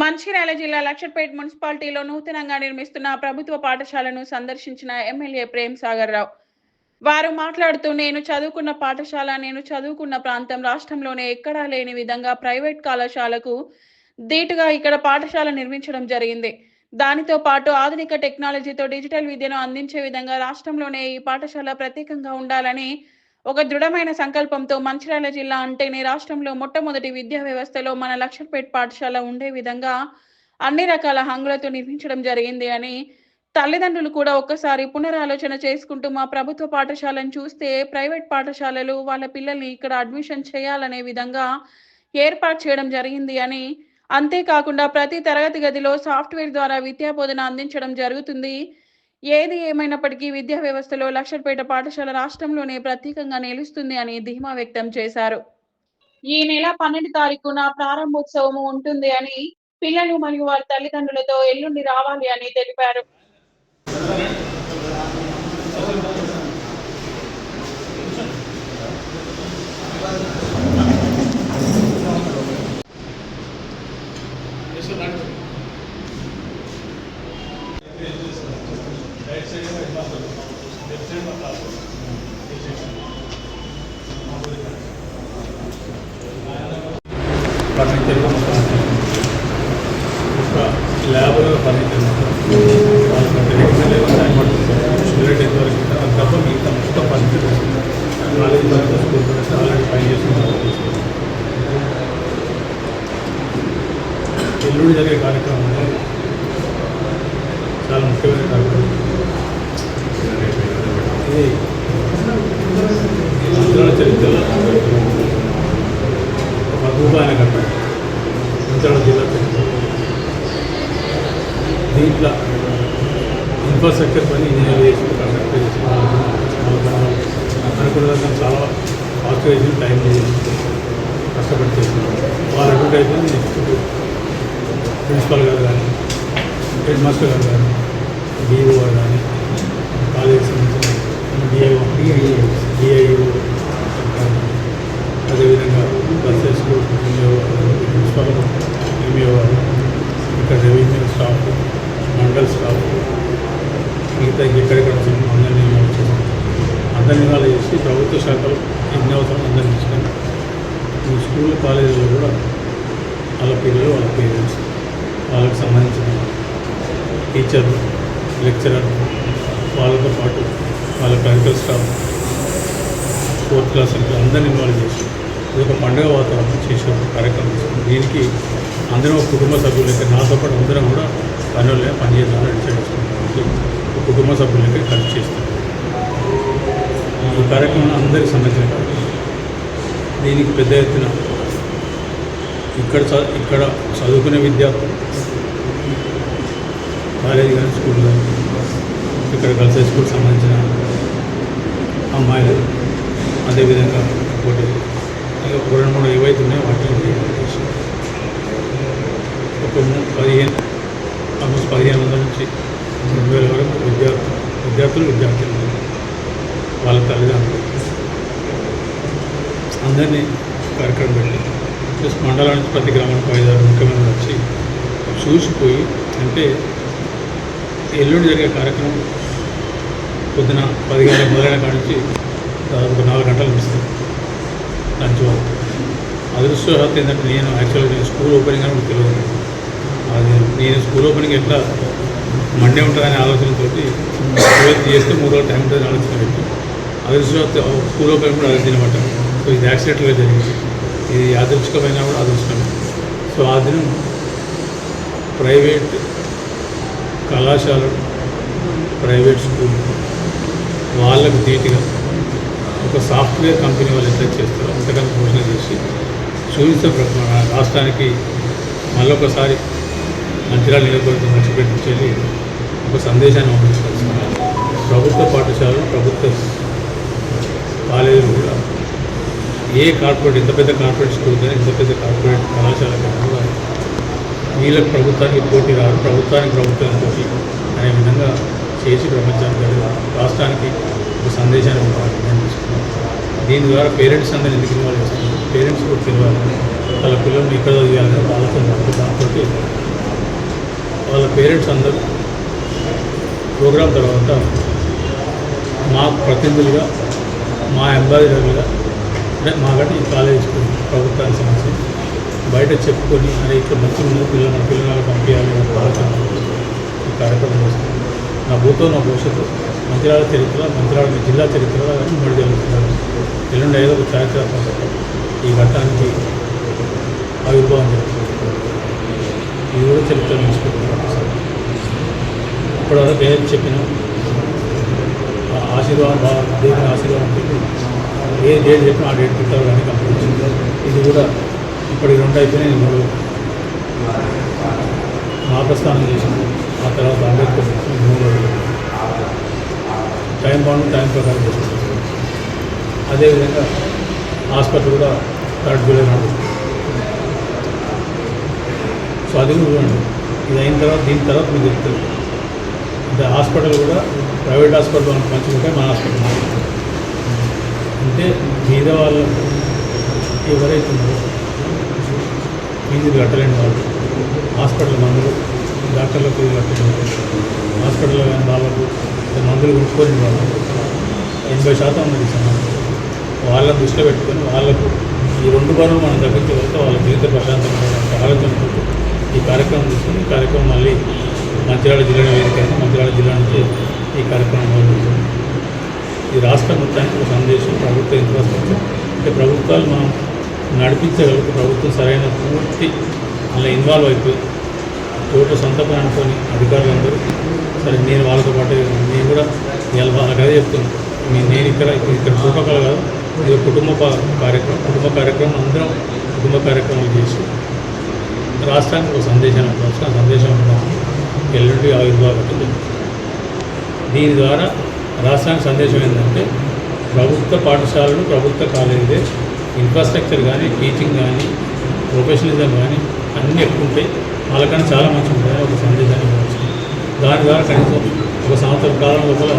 మంచిర్యాల జిల్లా లక్షట్పేట్ మున్సిపాలిటీలో నూతనంగా నిర్మిస్తున్న ప్రభుత్వ పాఠశాలను సందర్శించిన ఎమ్మెల్యే ప్రేమ్ సాగర్ రావు. వారు మాట్లాడుతూ నేను చదువుకున్న ప్రాంతం రాష్ట్రంలోనే ఎక్కడా లేని విధంగా ప్రైవేట్ కళాశాలకు దీటుగా ఇక్కడ పాఠశాల నిర్మించడం జరిగింది. దానితో పాటు ఆధునిక టెక్నాలజీతో డిజిటల్ విద్యను అందించే విధంగా రాష్ట్రంలోనే ఈ పాఠశాల ప్రత్యేకంగా ఉండాలని ఒక దృఢమైన సంకల్పంతో మంచిర్యాల జిల్లా అంటేనే రాష్ట్రంలో మొట్టమొదటి విద్యా వ్యవస్థలో మన లక్షట్పేట్ పాఠశాల ఉండే విధంగా అన్ని రకాల హంగులతో నిర్మించడం జరిగింది అని, తల్లిదండ్రులు కూడా ఒక్కసారి పునరాలోచన చేసుకుంటూ మా ప్రభుత్వ పాఠశాలను చూస్తే ప్రైవేట్ పాఠశాలలు వాళ్ళ పిల్లల్ని ఇక్కడ అడ్మిషన్ చేయాలనే విధంగా ఏర్పాటు చేయడం జరిగింది అని, అంతేకాకుండా ప్రతి తరగతి గదిలో సాఫ్ట్వేర్ ద్వారా విద్యా బోధన అందించడం జరుగుతుంది. ఏది ఏమైనప్పటికీ విద్యా వ్యవస్థలో లక్షట్పేట పాఠశాల రాష్ట్రంలోనే ప్రత్యేకంగా నిలుస్తుంది అని ధీమా వ్యక్తం చేశారు. ఈ నెల 12 తారీఖున ప్రారంభోత్సవం ఉంటుంది అని, పిల్లలు మరియు వారి తల్లిదండ్రులతో ఎల్లుండి రావాలి అని తెలిపారు. ఫర్నిచర్ ల్యాబ్ ఫర్నిచర్ వాళ్ళకి రెగ్యులర్ టైం పడుతుంది. స్టూడెంట్ ఎంతవరకు అది తప్ప మిగతా మొత్తం ఫర్నిచర్ కాలేజ్ వరకు స్కూల్ వరకు ఆల్రెడీ పని చేసుకుంటారు. ఎల్లుండి జరిగే కార్యక్రమం అనేది చాలా ముఖ్యమైన కార్యక్రమం. ఇది మంత్రాల చరిత్రలో మధుబాయన కట్ట మంత్రాల జిల్లా చరిత్ర. దీంట్లో ఇన్ఫ్రాస్ట్రక్చర్ పని ఇంజనీర్ చేసి కన్స్ట్రక్ట్ చేసి అనుకున్న చాలా ఫాస్ట్గా చేసి టైం కష్టపడి చేసినారు. వాళ్ళు అటువంటి అయితే నెక్స్ట్ ప్రిన్సిపాల్ గారు కానీ హెడ్ మాస్టర్ గారు కానీ డిఓ గారు కానీ కాలేజీకి సంబంధించిన డిఐఓ అదేవిధంగా బస్సెస్లో ప్రిన్సిపల్ ఎంఈఓ వారు, ఇక్కడ రెవెన్యూ స్టాఫ్, మండల్ స్టాఫ్, మిగతా ఎక్కడెక్కడ అందరినీ ఇన్వాల్వ్ చేస్తాం. అందరినీ ఇన్వాల్వ్ చేసి ప్రభుత్వ శాఖలు ఎన్ని అవసరం అందరినీ తీసుకొని ఈ స్కూల్ కాలేజీలో కూడా వాళ్ళ పిల్లలు, వాళ్ళ పేరెంట్స్, వాళ్ళకి సంబంధించిన టీచర్లు, లెక్చరర్, వాళ్ళతో పాటు వాళ్ళ క్లరికల్ స్టాఫ్, 4th క్లాస్ అంటే అందరినీ ఇన్వాల్వ్ చేసి ఇది ఒక పండుగ వాతావరణం చేసే కార్యక్రమం తీసుకుంది. దీనికి అందరం ఒక కుటుంబ సభ్యులు లెక్క, నాతో పాటు అందరం కూడా పనిచేద్దామని డిసైడ్ చేసుకుంటానికి ఒక కుటుంబ సభ్యులకి ఖర్చు చేస్తాం. ఈ కార్యక్రమం అందరికీ సంబంధించిన కార్యక్రమం. దీనికి పెద్ద ఎత్తున ఇక్కడ చదువుకునే విద్యార్థులు, కాలేజీ కానీ స్కూల్ కానీ, ఇక్కడ గర్ల్స్ స్కూల్కి సంబంధించిన అమ్మాయిలు, అదేవిధంగా ఒకటి ఇంకా 2-3 ఏవైతే ఉన్నాయో వాటిని ఒక 1500 నుంచి 2000 వరకు విద్యార్థులు వాళ్ళ తల్లిదండ్రులు అందరినీ కార్యక్రమం పెట్టి ప్లస్ మండలం నుంచి ప్రతి గ్రామానికి 5-6 ముఖ్యమంత్రులు వచ్చి చూసిపోయి, అంటే ఎల్లుండి జరిగే కార్యక్రమం పొద్దున 10 గంటలకు మొదలైన కాడి నుంచి దాదాపు 4 గంటలు ఇస్తుంది లంచ్ వరకు. అదృష్టవశాత్తు ఏంటంటే నేను స్కూల్ ఓపెనింగ్ అని కూడా తెలియదు. అది నేను స్కూల్ ఓపెనింగ్ ఎట్లా మండే ఉంటుందనే ఆలోచనతో చేస్తే 3 రోజులు టైం ఉంటుందని ఆలోచన పెట్టి అదృష్టవశాత్తు స్కూల్ ఓపెనింగ్ కూడా అది తినమాట. సో ఇది యాక్సిడెంట్గా జరిగింది. ఇది యాదృచ్ఛికమైనా కూడా అదృష్టమే. సో ఆ దినం ప్రైవేట్ కళాశాలలు, ప్రైవేట్ స్కూల్ వాళ్ళకు ధీటుగా ఒక సాఫ్ట్వేర్ కంపెనీ వాళ్ళు ఎంత చేస్తారో అంతకన్నా ఘోషణ చేసి చూపిస్తే రాష్ట్రానికి మళ్ళొకసారి మంచిర్యాల నియోజకవర్గం మర్చిపెట్టించేది ఒక సందేశాన్ని పంపించాల్సి ప్రభుత్వ పాఠశాలలు, ప్రభుత్వ కాలేజీలు కూడా ఏ కార్పొరేట్, ఎంత పెద్ద కార్పొరేట్ స్కూల్ కానీ, ఎంత పెద్ద కార్పొరేట్ కళాశాల కూడా వీళ్ళకి ప్రభుత్వానికి పోటీ రాదు, ప్రభుత్వానికి పోటీ అనే విధంగా చేసి ప్రపంచానికి, రాష్ట్రానికి ఒక సందేశాన్ని తీసుకున్నాం. దీని ద్వారా పేరెంట్స్ అందరూ ఎందుకు ఇన్వాల్వ్ చేస్తున్నారు, పేరెంట్స్ కూడా తెలియాలి వాళ్ళ పిల్లల్ని ఇక్కడ చదివాలని ఆలోచన దాంతో వాళ్ళ పేరెంట్స్ అందరూ ప్రోగ్రాం తర్వాత మా ప్రతినిధులుగా మా అంబాసిడర్లుగా అంటే మాకంటే ఈ కాలేజ్ ప్రభుత్వానికి సమస్య బయట చెప్పుకొని అనే ఇట్లా మంచి ముందు మన పిల్లలు పంపించాలి ఆలోచన ఈ కార్యక్రమం చేస్తుంది. నా భూతో నా భవిష్యత్తు మంచిర్యాల చరిత్ర, మంచిర్యాల జిల్లా చరిత్రలో ఉమ్మడి జరుగుతున్నారు. ఎల్లుండి 5వ చారిత్రాత్మక ఈ ఘట్టానికి ఆవిర్భావం జరుగుతుంది. ఇది కూడా చరిత్ర నేర్చుకుంటున్నాం. ఇప్పటివరకు ఏదైతే చెప్పినా ఆశీర్వాదం దేవుని ఆశీర్వాదం పెట్టి ఏ డేట్ చెప్పినా ఆ డేట్ పెట్టారు కానీ కంప్లీట్. ఇది కూడా ఇప్పటికి 2 అయిపోయినాయి. నేను మహాప్రస్థానం చేసింది, ఆ తర్వాత అంబేద్కర్ 3 టైం బాగుంది, టైం ప్రకారం చేస్తుంది. అదేవిధంగా హాస్పిటల్ కూడా 3rd జూలై నాడు. సో అది కూడా చూడండి. ఇది అయిన తర్వాత దీని తర్వాత మీకు చెప్తుంది. అంటే హాస్పిటల్ కూడా ప్రైవేట్ హాస్పిటల్ మనకు మంచిగా ఉంటాయి, మన హాస్పిటల్ అంటే మీద వాళ్ళు ఎవరైతే ఉన్నారో ఫీజులు కట్టలేని వాళ్ళు, హాస్పిటల్ మందులు డాక్టర్ల ఫీజు కట్టలేని వాళ్ళు, హాస్పిటల్లో కానీ వాళ్ళకు మందులు కొనుక్కోలేని వాళ్ళు 80% ఉన్నది సమాజం. వాళ్ళని దృష్టిలో పెట్టుకొని వాళ్ళకు ఈ 2 పనులు మనం తగ్గించగలిగితే వాళ్ళ జీవిత ప్రశాంతంగా ఆలోచనతో ఈ కార్యక్రమం తీసుకొని ఈ కార్యక్రమం మళ్ళీ మంచిర్యాల జిల్లా వేదిక అయితే మంచిర్యాల జిల్లా నుంచి ఈ కార్యక్రమం మొదలుపెట్టింది. ఈ రాష్ట్ర మొత్తానికి ఒక సందేశం ప్రభుత్వ ఇన్ఫ్రాస్ట్రక్చర్ అంటే ప్రభుత్వాలు మనం నడిపించగలిగితే ప్రభుత్వం సరైన పూర్తి అలా ఇన్వాల్వ్ అయిపోయి టోటల్ సొంత పని అనుకొని అధికారులందరూ సరే నేను వాళ్ళతో పాటు నేను కూడా వాళ్ళకి అదే చెప్తున్నాను. నేను ఇక్కడ చూపగల కాదు, ఇది కుటుంబ కార్యక్రమం అందరం కుటుంబ కార్యక్రమాలు చేసి రాష్ట్రానికి ఒక సందేశం ఎల్లుండి ఆవిర్భావం. దీని ద్వారా రాష్ట్రానికి సందేశం ఏంటంటే ప్రభుత్వ పాఠశాలలు, ప్రభుత్వ కాలేజీలే ఇన్ఫ్రాస్ట్రక్చర్ కానీ, టీచింగ్ కానీ, ప్రొఫెషనలిజం కానీ అన్నీ ఎక్కువ ఉంటాయి, వాళ్ళకన్నా చాలా మంచి ఉంటాయి ఒక సందేశాన్ని ఇవ్వచ్చు. దాని ద్వారా కనీసం ఒక సంవత్సరం కాలం లోపల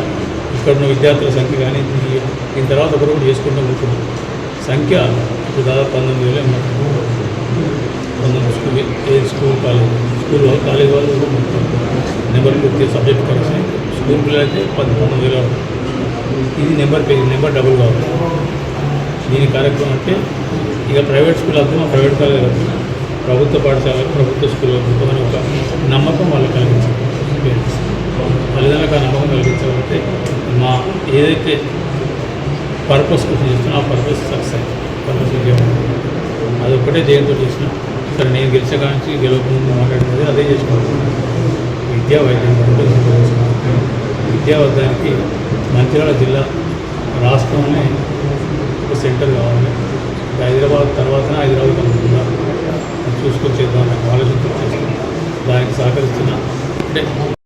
ఇక్కడ ఉన్న విద్యార్థుల సంఖ్య కానీ దీని తర్వాత ఒకరు చేసుకుంటూ ఉంటుంది. సంఖ్య ఇప్పుడు దాదాపు 19,000 స్కూల్ కాలేజ్ వాళ్ళు నెంబర్ పూర్తి సబ్జెక్ట్ కరెక్షన్. స్కూల్ పిల్లలు అయితే 19,000. ఇది నెంబర్ డబుల్ కావాలి. దీని కార్యక్రమం అంటే ఇక ప్రైవేట్ స్కూల్ వద్దు, ప్రైవేట్ కాలేజ్ వద్దు, ప్రభుత్వ పాఠశాలకు, ప్రభుత్వ స్కూల్ వద్దు అని ఒక నమ్మకం వాళ్ళకి కలిగించాలి. తల్లిదండ్రులకు ఆ నమ్మకం కలిగించగలిగితే మా ఏదైతే పర్పస్ కోసం చేస్తున్నా ఆ పర్పస్ సక్సెస్ పర్పస్ విజయం. అదొక్కటే దేంతో చేసినా సరే. నేను గెలిచే కాంచి గెలవకుండా మాట్లాడినది అదే చేసుకోవాలి. విద్యా వైద్యం విద్యా వైద్యానికి మంచిర్యాల జిల్లా రాష్ట్రంలోనే ఒక సెంటర్ కావాలి. హైదరాబాద్ తర్వాతనే హైదరాబాద్ అనుకుంటున్నా చూసుకొచ్చేద్దాం ఆలోచనతో చేస్తాం. దానికి సహకరిస్తున్న అంటే